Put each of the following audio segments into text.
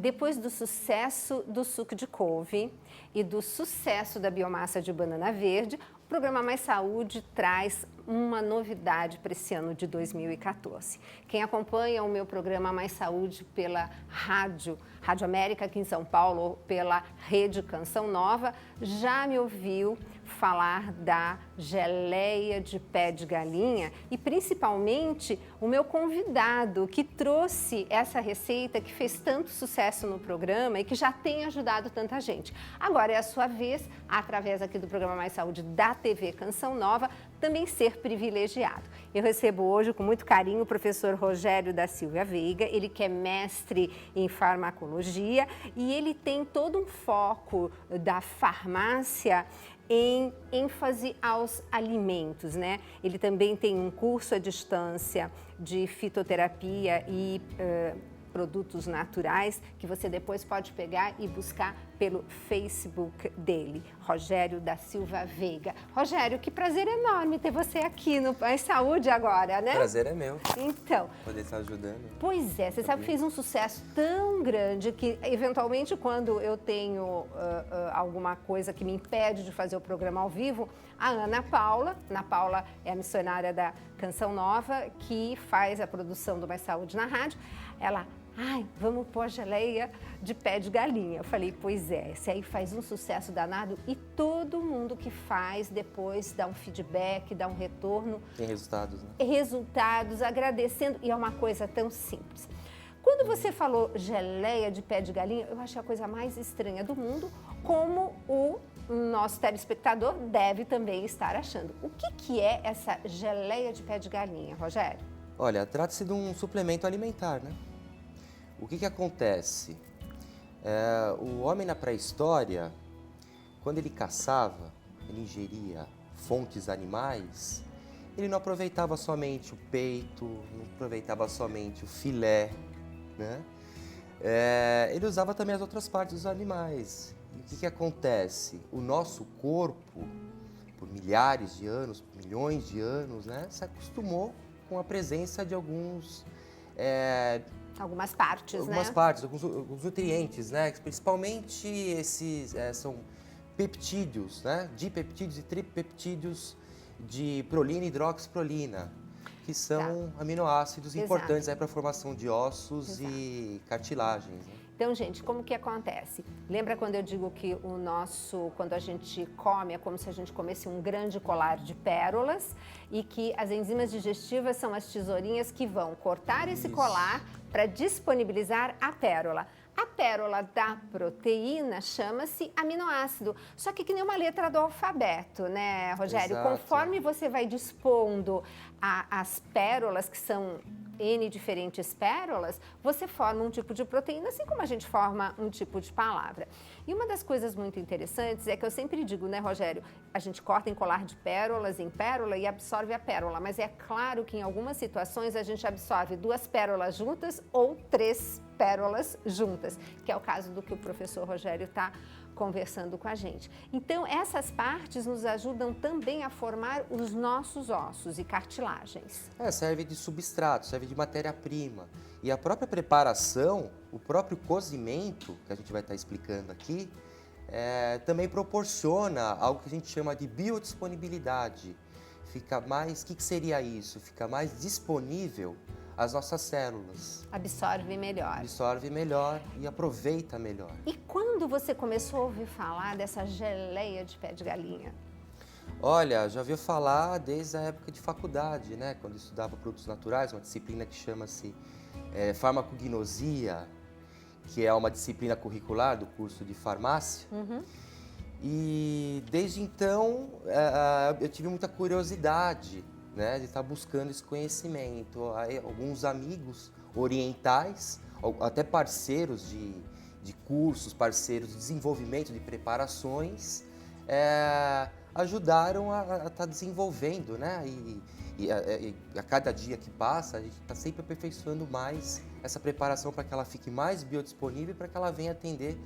depois do sucesso do suco de couve e do sucesso da biomassa de banana verde, o programa Mais Saúde traz uma novidade para esse ano de 2014. Quem acompanha o meu programa Mais Saúde pela Rádio América aqui em São Paulo, ou pela Rede Canção Nova, já me ouviu falar da geleia de pé de galinha e principalmente o meu convidado que trouxe essa receita que fez tanto sucesso no programa e que já tem ajudado tanta gente. Agora é a sua vez, através aqui do programa Mais Saúde da TV Canção Nova, também ser privilegiado. Eu recebo hoje com muito carinho o professor Rogério da Silva Veiga, ele que é mestre em farmacologia e ele tem todo um foco da farmácia em ênfase aos alimentos, né? Ele também tem um curso à distância de fitoterapia e produtos naturais que você depois pode pegar e buscar pelo Facebook dele, Rogério da Silva Veiga. Rogério, que prazer enorme ter você aqui no Mais Saúde agora, né? Prazer é meu. Então. Poder estar ajudando. Pois é, você sabe que fez um sucesso tão grande que, eventualmente, quando eu tenho alguma coisa que me impede de fazer o programa ao vivo, a Ana Paula é a missionária da Canção Nova, que faz a produção do Mais Saúde na rádio, ela... vamos pôr a geleia de pé de galinha. Eu falei, pois é, esse aí faz um sucesso danado e todo mundo que faz depois dá um feedback, dá um retorno. Tem resultados, né? Resultados, agradecendo, e é uma coisa tão simples. Quando você falou geleia de pé de galinha, eu achei a coisa mais estranha do mundo, como o nosso telespectador deve também estar achando. O que é essa geleia de pé de galinha, Rogério? Olha, trata-se de um suplemento alimentar, né? O que acontece? O homem na pré-história, quando ele caçava, ele ingeria fontes animais, ele não aproveitava somente o peito, não aproveitava somente o filé, né? Ele usava também as outras partes dos animais. E o que acontece? O nosso corpo, por milhares de anos, milhões de anos, né, se acostumou com a presença de algumas partes, alguns nutrientes, né? Principalmente esses são peptídeos, né? Dipeptídeos e tripeptídeos de prolina e hidroxiprolina, que são aminoácidos importantes para a formação de ossos e cartilagens. Né? Então, gente, como que acontece? Lembra quando eu digo que quando a gente come, é como se a gente comesse um grande colar de pérolas e que as enzimas digestivas são as tesourinhas que vão cortar esse colar para disponibilizar a pérola. A pérola da proteína chama-se aminoácido, só que nem uma letra do alfabeto, né, Rogério? Exato. Conforme você vai dispondo as pérolas, que são N diferentes pérolas, você forma um tipo de proteína, assim como a gente forma um tipo de palavra. E uma das coisas muito interessantes é que eu sempre digo, né, Rogério, a gente corta em colar de pérolas em pérola e absorve a pérola, mas é claro que em algumas situações a gente absorve 2 pérolas juntas ou 3 pérolas juntas, que é o caso do que o professor Rogério está conversando com a gente. Então, essas partes nos ajudam também a formar os nossos ossos e cartilagens. Serve de substrato, serve de matéria-prima. E a própria preparação, o próprio cozimento, que a gente vai estar explicando aqui, também proporciona algo que a gente chama de biodisponibilidade. Fica mais, o que seria isso? Fica mais disponível as nossas células. Absorve melhor. Absorve melhor e aproveita melhor. E quando você começou a ouvir falar dessa geleia de pé de galinha? Olha, já ouvi falar desde a época de faculdade, né? Quando eu estudava produtos naturais, uma disciplina que chama-se farmacognosia, que é uma disciplina curricular do curso de farmácia. E desde então eu tive muita curiosidade, né, de estar buscando esse conhecimento. Aí, alguns amigos orientais, até parceiros de cursos, parceiros de desenvolvimento de preparações, ajudaram a estar desenvolvendo, né? E a cada dia que passa, a gente está sempre aperfeiçoando mais essa preparação para que ela fique mais biodisponível e para que ela venha atender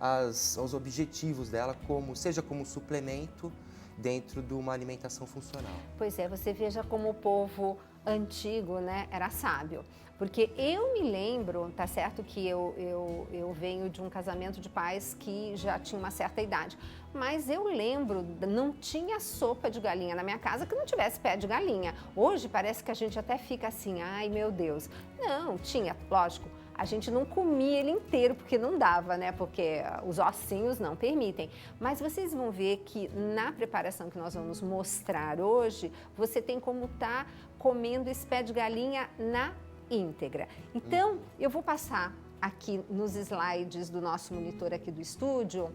aos objetivos dela, seja como suplemento dentro de uma alimentação funcional. Pois é, você veja como o povo antigo, né, era sábio. Porque eu me lembro, tá certo que eu venho de um casamento de pais que já tinha uma certa idade, mas eu lembro, não tinha sopa de galinha na minha casa que não tivesse pé de galinha. Hoje parece que a gente até fica assim, ai meu Deus. Não, tinha, lógico. A gente não comia ele inteiro porque não dava, né? Porque os ossinhos não permitem. Mas vocês vão ver que na preparação que nós vamos mostrar hoje, você tem como estar comendo esse pé de galinha na íntegra. Então, eu vou passar aqui nos slides do nosso monitor aqui do estúdio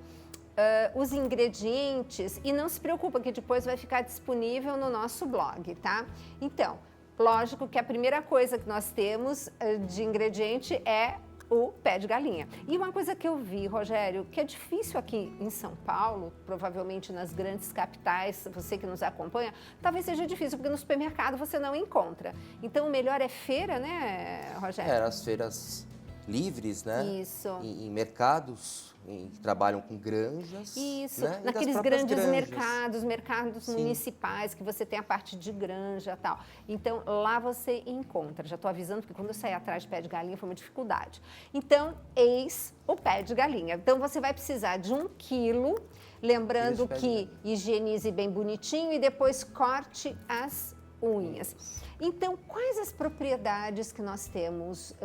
os ingredientes e não se preocupa que depois vai ficar disponível no nosso blog, tá? Então, lógico que a primeira coisa que nós temos de ingrediente é o pé de galinha. E uma coisa que eu vi, Rogério, que é difícil aqui em São Paulo, provavelmente nas grandes capitais, você que nos acompanha, talvez seja difícil, porque no supermercado você não encontra. Então, o melhor é feira, né, Rogério? As feiras livres, né? Isso. Em mercados que trabalham com granjas. Isso, né? naqueles grandes mercados Sim. municipais que você tem a parte de granja e tal. Então, lá você encontra. Já estou avisando, porque quando eu saí atrás de pé de galinha foi uma dificuldade. Então, eis o pé de galinha. Então, você vai precisar de 1 quilo, lembrando que higienize bem bonitinho e depois corte as unhas. Então, quais as propriedades que nós temos,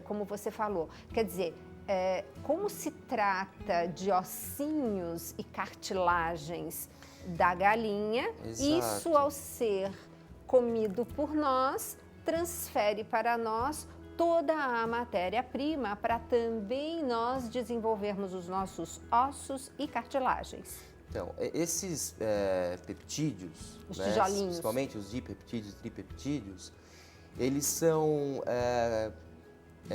como você falou? Quer dizer, como se trata de ossinhos e cartilagens da galinha, Exato. isso ao ser comido por nós, transfere para nós toda a matéria-prima para também nós desenvolvermos os nossos ossos e cartilagens. Então, esses peptídeos, Os né, tijolinhos, principalmente os dipeptídeos e tripeptídeos, eles são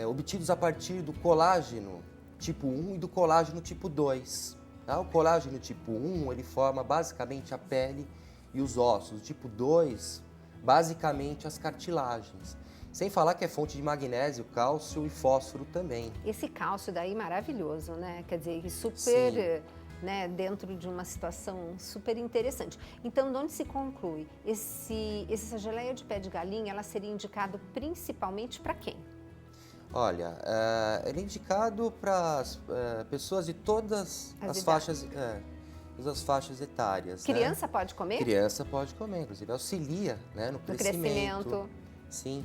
obtidos a partir do colágeno tipo 1 e do colágeno tipo 2. Tá? O colágeno tipo 1, ele forma basicamente a pele e os ossos. O tipo 2, basicamente as cartilagens. Sem falar que é fonte de magnésio, cálcio e fósforo também. Esse cálcio daí maravilhoso, né? Quer dizer, super... Sim. Né, dentro de uma situação super interessante. Então, de onde se conclui? Essa geleia de pé de galinha, ela seria indicado principalmente para quem? Olha, ele é indicado para pessoas de todas as faixas etárias. Criança né? pode comer? Criança pode comer, inclusive auxilia, né, no crescimento. Sim.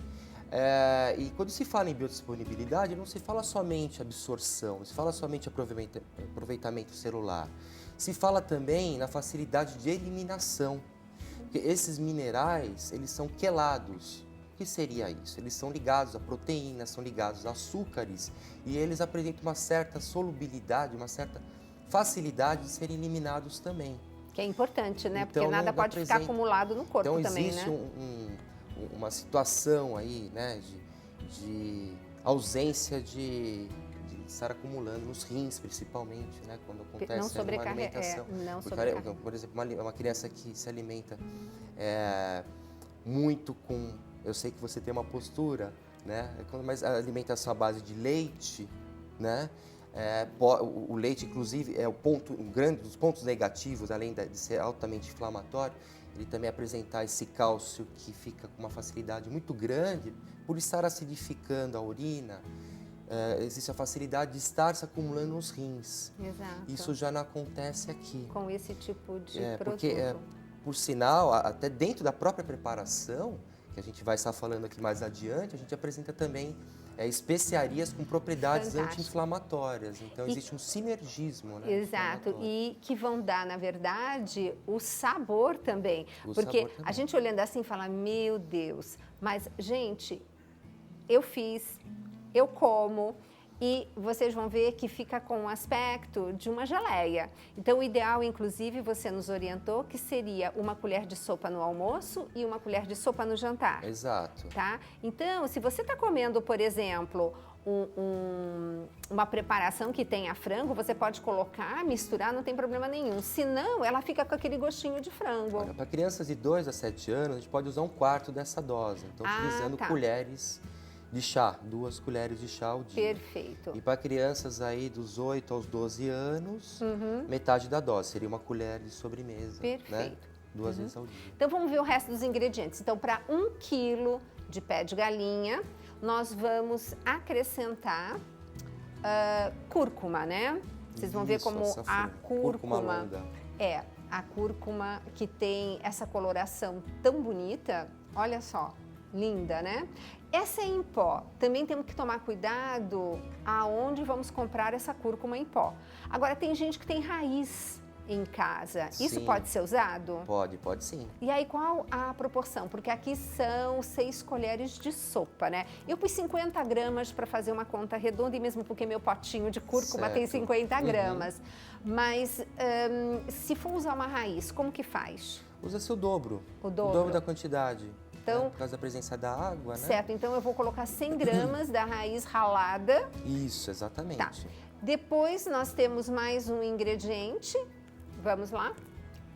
E quando se fala em biodisponibilidade, não se fala somente absorção, não se fala somente aproveitamento celular. Se fala também na facilidade de eliminação. Porque esses minerais, eles são quelados. O que seria isso? Eles são ligados a proteínas, são ligados a açúcares e eles apresentam uma certa solubilidade, uma certa facilidade de serem eliminados também. Que é importante, né? Então, porque nada pode ficar acumulado no corpo então, também, existe né? Uma situação aí, né, de ausência de estar acumulando nos rins, principalmente, né, quando acontece uma alimentação. Não sobrecarregar. Por exemplo, uma criança que se alimenta muito com... Eu sei que você tem uma postura, né, mas a alimentação à base de leite, né, o leite, inclusive, é um grande dos pontos negativos, além de ser altamente inflamatório, ele também apresentar esse cálcio que fica com uma facilidade muito grande, por estar acidificando a urina, existe a facilidade de estar se acumulando nos rins. Exato. Isso já não acontece aqui. Com esse tipo de produto. Porque, por sinal, até dentro da própria preparação, que a gente vai estar falando aqui mais adiante, a gente apresenta também especiarias com propriedades anti-inflamatórias. Então, existe um sinergismo, né? Exato. E que vão dar, na verdade, o sabor também. Porque a gente olhando assim fala, meu Deus, mas, gente, eu fiz, eu como... E vocês vão ver que fica com o aspecto de uma geleia. Então, o ideal, inclusive, você nos orientou que seria uma colher de sopa no almoço e uma colher de sopa no jantar. Exato. Tá? Então, se você está comendo, por exemplo, uma preparação que tenha frango, você pode colocar, misturar, não tem problema nenhum. Senão, ela fica com aquele gostinho de frango. Para crianças de 2 a 7 anos, a gente pode usar 1/4 dessa dose. Então, utilizando colheres de chá, 2 colheres de chá ao dia. Perfeito. E para crianças aí dos 8 aos 12 anos, metade da dose, seria uma colher de sobremesa. Perfeito. Né? 2 vezes ao dia. Então vamos ver o resto dos ingredientes. Então, para 1 quilo de pé de galinha, nós vamos acrescentar cúrcuma, né? Vocês vão ver Isso, como a açafrão. cúrcuma longa. é a cúrcuma que tem essa coloração tão bonita. Olha só, linda, né? Essa é em pó. Também temos que tomar cuidado aonde vamos comprar essa cúrcuma em pó. Agora, tem gente que tem raiz em casa. Isso Sim. pode ser usado? Pode sim. E aí, qual a proporção? Porque aqui são 6 colheres de sopa, né? Eu pus 50 gramas para fazer uma conta redonda, e mesmo porque meu potinho de cúrcuma tem 50 gramas. Mas se for usar uma raiz, como que faz? Usa-se o dobro. O dobro? O dobro da quantidade. Então, né? Por causa da presença da água, né? Certo, então eu vou colocar 100 gramas da raiz ralada. Isso, exatamente. Tá. Depois nós temos mais um ingrediente. Vamos lá?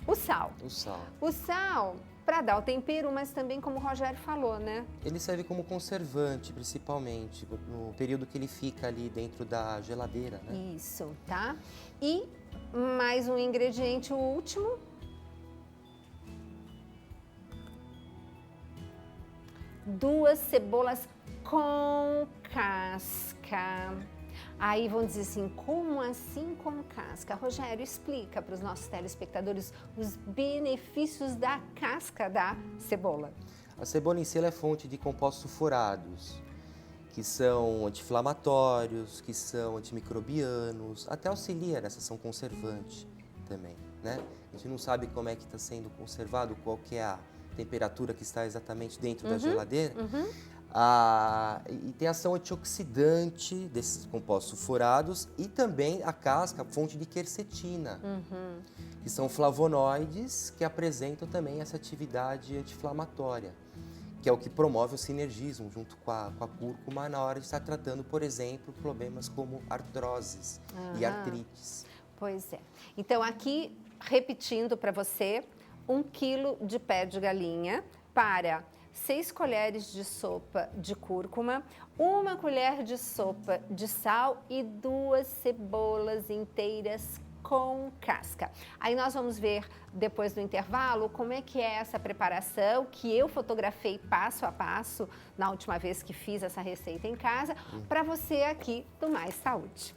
O sal. O sal. O sal, para dar o tempero, mas também como o Rogério falou, né? Ele serve como conservante, principalmente, no período que ele fica ali dentro da geladeira, né? Isso, tá? E mais um ingrediente, o último. 2 cebolas com casca. Aí vão dizer assim, como assim com casca? Rogério, explica para os nossos telespectadores os benefícios da casca da cebola. A cebola em si ela é fonte de compostos furados, que são anti-inflamatórios, que são antimicrobianos, até auxilia nessa ação conservante também, né? A gente não sabe como é que está sendo conservado, qual que é a temperatura que está exatamente dentro da geladeira. E tem ação antioxidante desses compostos furados e também a casca, fonte de quercetina, que são flavonoides que apresentam também essa atividade anti-inflamatória, que é o que promove o sinergismo junto com a cúrcuma na hora de estar tratando, por exemplo, problemas como artroses e artrites. Pois é. Então aqui, repetindo para você, 1 quilo de pé de galinha para 6 colheres de sopa de cúrcuma, 1 colher de sopa de sal e 2 cebolas inteiras com casca. Aí nós vamos ver depois do intervalo como é que é essa preparação que eu fotografei passo a passo na última vez que fiz essa receita em casa para você aqui do Mais Saúde.